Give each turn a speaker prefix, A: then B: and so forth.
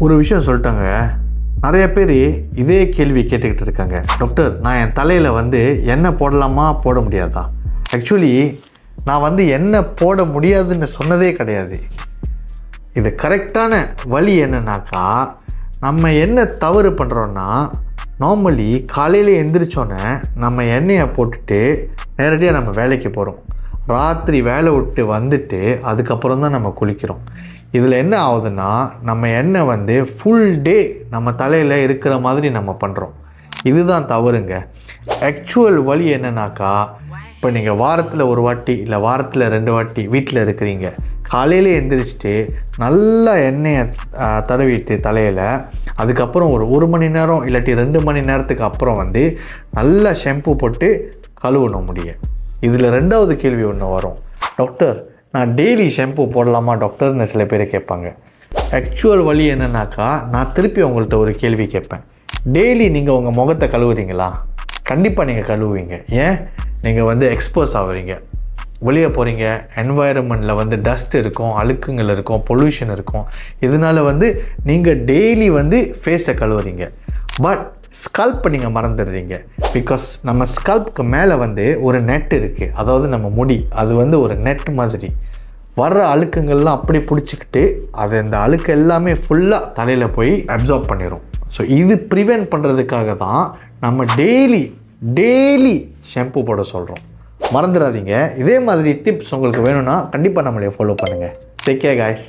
A: ஒரு விஷயம் சொல்லிட்டாங்க. நிறைய பேர் இதே கேள்வி கேட்டுக்கிட்டு இருக்காங்க. டாக்டர், நான் என் தலையில் வந்து எண்ணெய் போடலாமா போட முடியாதா? ஆக்சுவலி நான் வந்து எண்ணெய் போட முடியாதுன்னு சொன்னதே கிடையாது. இது கரெக்டான வழி என்னன்னாக்கா, நம்ம என்ன தவறு பண்ணுறோன்னா, நார்மலி காலையில் எழுந்திரிச்சோன்னே நம்ம எண்ணெயை போட்டுட்டு நேரடியாக நம்ம வேலைக்கு போகிறோம். ராத்திரி வேலை விட்டு வந்துட்டு அதுக்கப்புறம் தான் நம்ம குளிக்கிறோம். இதில் என்ன ஆகுதுன்னா, நம்ம எண்ணெய் வந்து ஃபுல் டே நம்ம தலையில் இருக்கிற மாதிரி நம்ம பண்ணுறோம். இதுதான் தவறுங்க. ஆக்சுவல் வழி என்னன்னாக்கா, இப்போ நீங்கள் வாரத்தில் ஒரு வாட்டி இல்லை வாரத்தில் 2 வாட்டி வீட்டில் இருக்கிறீங்க. காலையில் எழுந்திரிச்சிட்டு நல்லா எண்ணெயை தடவிட்டு தலையில், அதுக்கப்புறம் ஒரு மணி நேரம் இல்லாட்டி 2 மணி நேரத்துக்கு அப்புறம் வந்து நல்லா ஷாம்பு போட்டு கழுவணும் முடிய. இதில் 2வது கேள்வி ஒன்று வரும். டாக்டர், நான் டெய்லி ஷாம்பு போடலாமா டாக்டர்னு சில பேர் கேட்பாங்க. ஆக்சுவல் வழி என்னன்னாக்கா, நான் திருப்பி உங்கள்கிட்ட ஒரு கேள்வி கேட்பேன். டெய்லி நீங்கள் உங்கள் முகத்தை கழுவுறீங்களா? கண்டிப்பாக நீங்கள் கழுவுவீங்க. ஏன்? நீங்கள் வந்து எக்ஸ்போஸ் ஆகுறீங்க, வெளியே போகிறீங்க, என்வாயரன்மெண்ட்டில் வந்து டஸ்ட் இருக்கும், அழுக்குங்கள் இருக்கும், பொல்யூஷன் இருக்கும். இதனால் வந்து நீங்கள் டெய்லி வந்து ஃபேஸை கழுவுறீங்க. பட் ஸ்கல்ப்பை நீங்கள் மறந்துடுறீங்க. பிகாஸ் நம்ம ஸ்கல்ப்புக்கு மேலே வந்து ஒரு நெட் இருக்குது. அதாவது நம்ம முடி அது வந்து ஒரு நெட் மாதிரி வர்ற அழுக்குங்கள்லாம் அப்படி பிடிச்சிக்கிட்டு அது அந்த அழுக்கு எல்லாமே ஃபுல்லாக தலையில் போய் அப்சார்ப் பண்ணிடும். ஸோ இது ப்ரிவென்ட் பண்ணுறதுக்காக தான் நம்ம டெய்லி ஷாம்பு போட சொல்கிறோம். மறந்துடாதீங்க. இதே மாதிரி டிப்ஸ் உங்களுக்கு வேணும்னா கண்டிப்பாக நம்மளே ஃபாலோ பண்ணுங்கள். Take care guys.